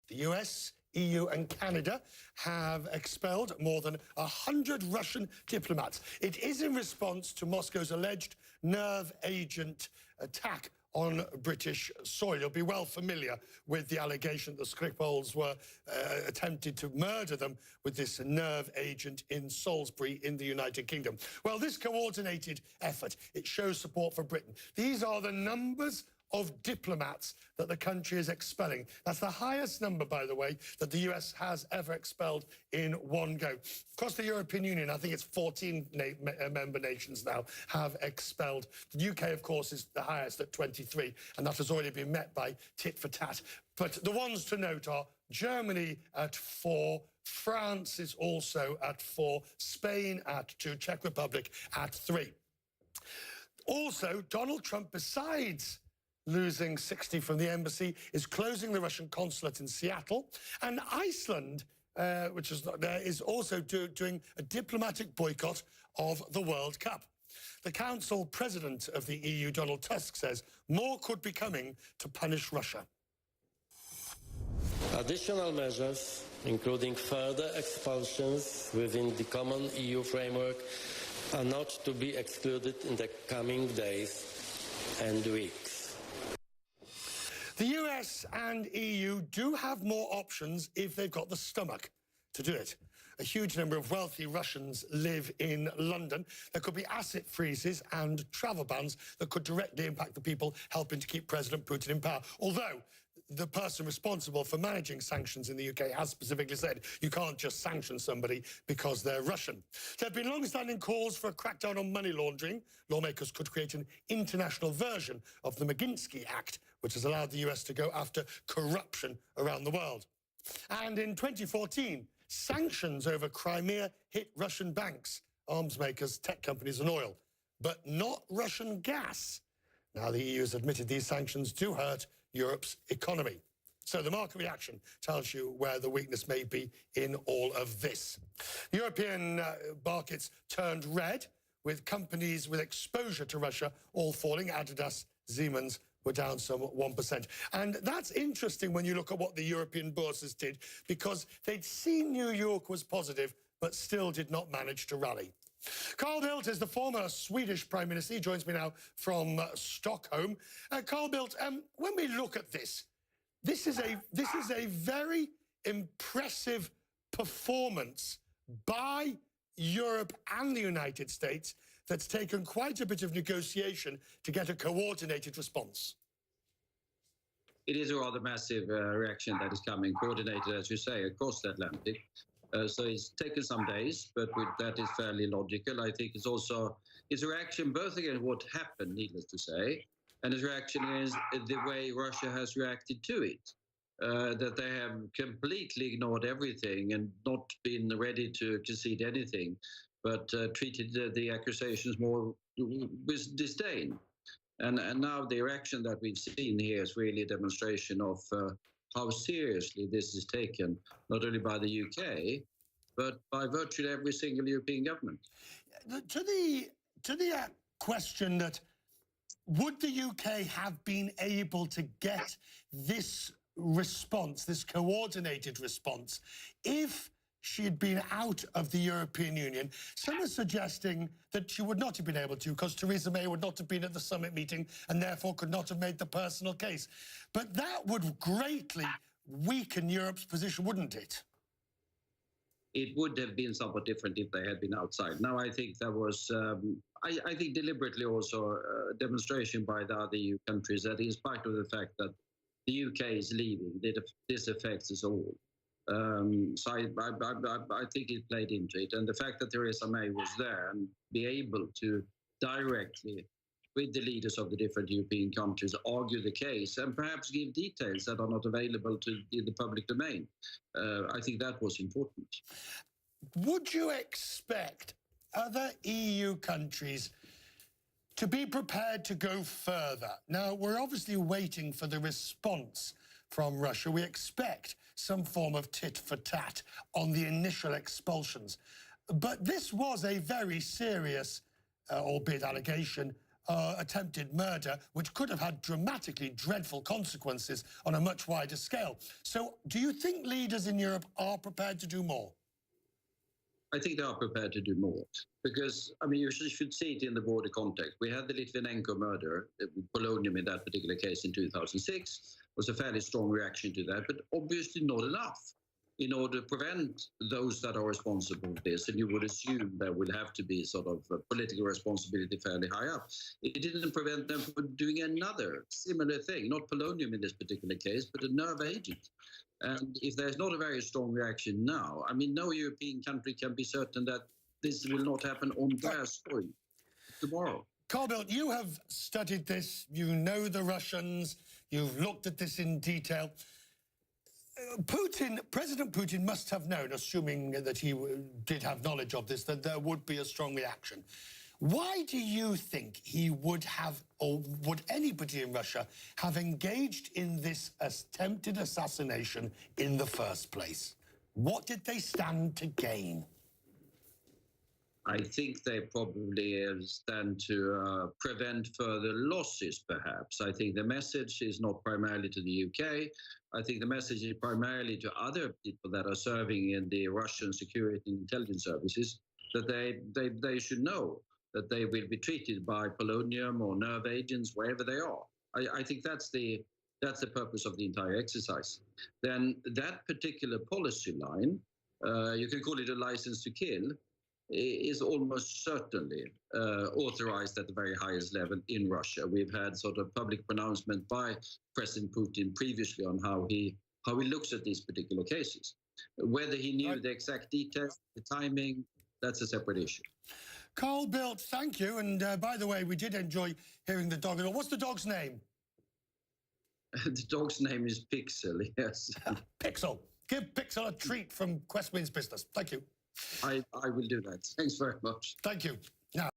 The US, EU and Canada have expelled more than 100 Russian diplomats. It is in response to Moscow's alleged nerve agent attack on British soil. You'll be well familiar with the allegation that the Skripals were attempted to murder them with this nerve agent in Salisbury in the United Kingdom. Well, this coordinated effort, it shows support for Britain. These are the numbers of diplomats that the country is expelling. That's the highest number, by the way, that the US has ever expelled in one go. Across the European Union, I think it's 14 member nations now have expelled. The UK, of course, is the highest at 23, and that has already been met by tit for tat. But the ones to note are Germany at 4, France is also at 4, Spain at 2, Czech Republic at 3. Also, Donald Trump, besides losing 60 from the embassy, is closing the Russian consulate in Seattle. And Iceland, which is not there, is also doing a diplomatic boycott of the World Cup. The Council President of the EU, Donald Tusk, says more could be coming to punish Russia. Additional measures, including further expulsions within the common EU framework, are not to be excluded in the coming days and weeks. The US and EU do have more options if they've got the stomach to do it. A huge number of wealthy Russians live in London. There could be asset freezes and travel bans that could directly impact the people helping to keep President Putin in power. Although the person responsible for managing sanctions in the UK has specifically said you can't just sanction somebody because they're Russian. There have been long-standing calls for a crackdown on money laundering. Lawmakers could create an international version of the Magnitsky Act, which has allowed the US to go after corruption around the world. And in 2014, sanctions over Crimea hit Russian banks, arms makers, tech companies and oil, but not Russian gas. Now the EU has admitted these sanctions do hurt Europe's economy. So the market reaction tells you where the weakness may be in all of this. European markets turned red, with companies with exposure to Russia all falling. Adidas, Siemens were down some 1%. And that's interesting when you look at what the European bourses did, because they'd seen New York was positive, but still did not manage to rally. Carl Bildt is the former Swedish Prime Minister. He joins me now from Stockholm. Carl Bildt, when we look at this, this is a very impressive performance by Europe and the United States that's taken quite a bit of negotiation to get a coordinated response. It is a rather massive reaction that is coming, coordinated, as you say, across the Atlantic. So it's taken some days, but that is fairly logical. I think it's a reaction both against what happened, needless to say, and its reaction is the way Russia has reacted to it. That they have completely ignored everything and not been ready to concede anything, but treated the accusations more with disdain. And now the reaction that we've seen here is really a demonstration of how seriously this is taken, not only by the UK, but by virtually every single European government. To the question that would the UK have been able to get this response, this coordinated response, if she had been out of the European Union? Some are suggesting that she would not have been able to, because Theresa May would not have been at the summit meeting and therefore could not have made the personal case. But that would greatly weaken Europe's position, wouldn't it? It would have been somewhat different if they had been outside. Now, I think that was, I think deliberately also a demonstration by the other EU countries that in spite of the fact that the UK is leaving, this affects us all. So I think it played into it. And the fact that Theresa May was there and be able to directly, with the leaders of the different European countries, argue the case and perhaps give details that are not available to the public domain, I think that was important. Would you expect other EU countries to be prepared to go further? Now, we're obviously waiting for the response from Russia. We expect some form of tit for tat on the initial expulsions. But this was a very serious, albeit allegation, attempted murder, which could have had dramatically dreadful consequences on a much wider scale. So do you think leaders in Europe are prepared to do more? I think they are prepared to do more because, I mean, you should see it in the broader context. We had the Litvinenko murder, polonium in that particular case in 2006, was a fairly strong reaction to that, but obviously not enough in order to prevent those that are responsible for this. And you would assume there will have to be sort of political responsibility fairly high up. It didn't prevent them from doing another similar thing, not polonium in this particular case, but a nerve agent. And if there's not a very strong reaction now, I mean, no European country can be certain that this will not happen on their soil tomorrow. Carl Bildt, you have studied this, you know the Russians, you've looked at this in detail. President Putin must have known, assuming that he did have knowledge of this, that there would be a strong reaction. Why do you think he would have, or would anybody in Russia have engaged in this attempted assassination in the first place? What did they stand to gain? I think they probably stand to prevent further losses, perhaps. I think the message is not primarily to the UK. I think the message is primarily to other people that are serving in the Russian security and intelligence services, that they should know that they will be treated by polonium or nerve agents wherever they are. I think that's the purpose of the entire exercise. Then that particular policy line, you can call it a license to kill, is almost certainly authorized at the very highest level in Russia. We've had sort of public pronouncement by President Putin previously on how he looks at these particular cases. Whether he knew the exact details, the timing, that's a separate issue. Carl Bildt, thank you. And by the way, we did enjoy hearing the dog. What's the dog's name? The dog's name is Pixel, yes. Pixel. Give Pixel a treat from Quest Means Business. Thank you. I will do that. Thanks very much. Thank you.